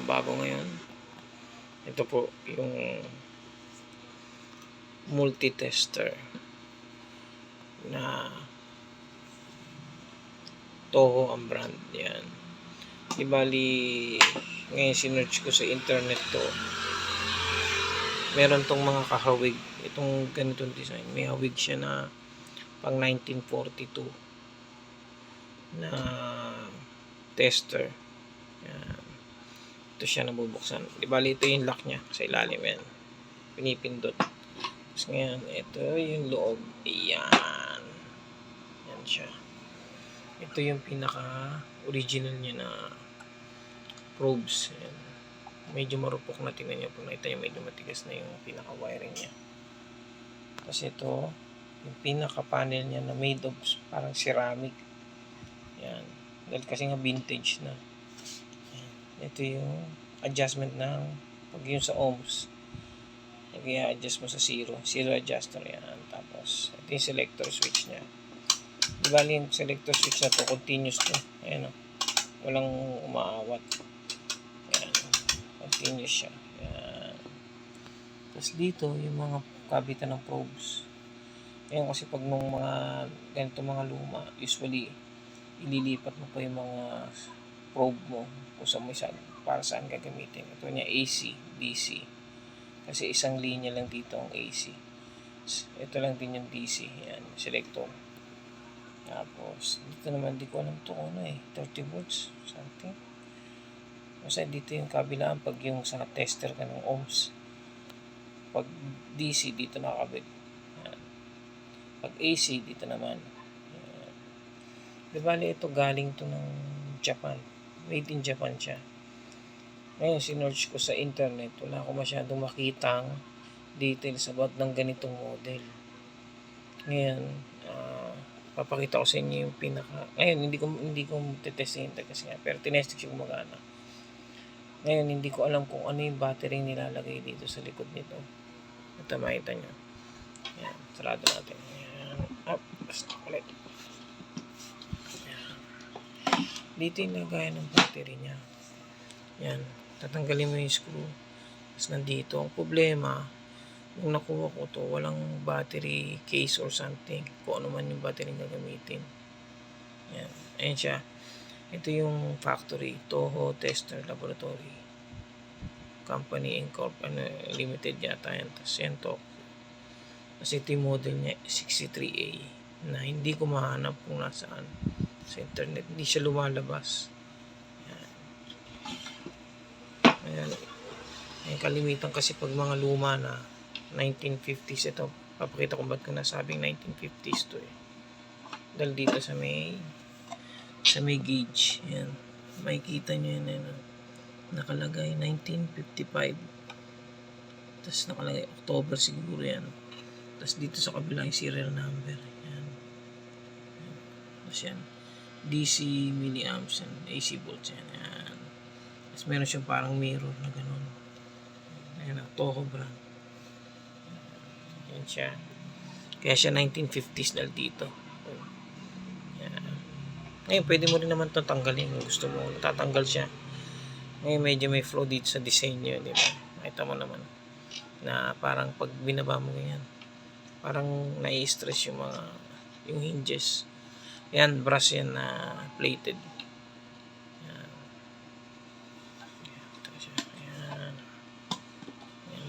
bago ngayon. Ito po yung multi-tester na Toho ang brand. Yan. Di bali, ngayon sinerch ko sa internet to. Meron tong mga kahawig. Itong ganitong design. May hawig siya na pang 1942 na tester. Yan. Ito siya nabubuksan. Di bali, ito yung lock niya sa ilalim. Yan. Pinipindot. Tapos ngayon, ito yung loob. Ayan. Yan siya. Ito yung pinaka original niya na probes. Ayan. Medyo marupok na, tingnan niyo. Kung nakita niyo, medyo matigas na yung pinaka wiring niya. Tapos ito, yung pinaka panel niya na made of parang ceramic. Ayan. Dahil kasi nga vintage na. Ayan. Ito yung adjustment ng pag yun sa ohms. I-adjust mo sa zero adjuster. Yan. Tapos ito yung selector switch nya. Di bali yung selector switch na to continuous to. Ayan o. Walang umaawat. Yan. Continuous siya. Yan. Tapos dito yung mga kabitan ng probes. Ayan, kasi pag nung mga ganito mga luma, usually ililipat mo pa yung mga probe mo kung saan mo para saan gagamitin. Ito niya AC, DC. Kasi isang linya lang dito ang AC. Ito lang din yung DC. Yan, selector. Tapos, dito naman, di ko alam ito kung ano 30 volts, something. Kasi dito yung kabilaan pag yung sa tester ka ng ohms. Pag DC, dito nakakabit. Yan. Pag AC, dito naman. Yan. Di bali, ito galing to ng Japan. Made in Japan siya. Ngayon, sinerch ko sa internet, wala ko masyadong makitang details about ng ganitong model. Ngayon, papakita ko sa inyo yung pinaka... Ngayon, hindi ko tetestin kasi nga, pero tinestik siya gumagana. Ngayon, hindi ko alam kung ano yung battery nilalagay dito sa likod nito. Ito, makita nyo. Yan, sarado natin. Yan, up, basta ulit. Yan. Dito yung lagayan ng battery niya. Yan. Tatanggalin mo yung screw. Tapos nandito. Ang problema, nung nakuha ko to, walang battery case or something. Kung ano man yung battery na gamitin. Yan. Ayan siya. Ito yung factory. Toho Tester Laboratory. Company Incorp. Limited yata yan. Tapos yan to. Kasi ito yung model niya 63A na hindi ko mahanap kung nasaan sa internet. Hindi siya lumalabas. Ayan. Ayan, kalimitan kasi pag mga luma na 1950s, ito, papakita ko ba't ko nasabing 1950s to dahil dito sa may gauge, ayan, makikita nyo yun, nakalagay 1955, tapos nakalagay October siguro yan, tapos dito sa kabila yung serial number, ayan, tapos yan, DC milliamps and AC volts, yan, ayan. Tapos meron siyang parang mirror na ganun. Ayan ang Toho brand. Ayan siya. Kaya siya 1950s dahil dito. Ayan. Ngayon, pwede mo rin naman ito tanggalin kung gusto mo. Tatanggal siya. Ngayon, medyo may flow dito sa design nyo. Diba? Makita mo naman. Na parang pag binaba mo ganyan, parang nai-stress yung hinges. Ayan, brass yan na plated.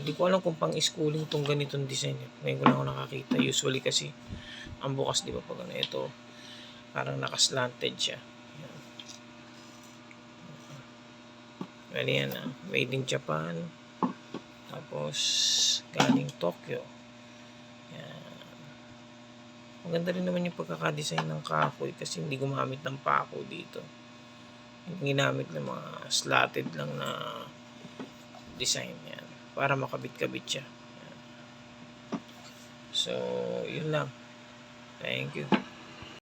Hindi ko alam kung pang schooling tong ganitong design. Ngayon ko lang ako nakakita. Usually kasi ang bukas, di ba, pag ano ito, parang nakaslanted siya. Well, yan made in Japan. Tapos galing Tokyo. Yan. Maganda rin naman yung pagkakadesign ng kahoy kasi hindi gumamit ng pako dito. Ginamit ng mga slatted lang na design yan para makabit-kabit siya. So, yun lang. Thank you.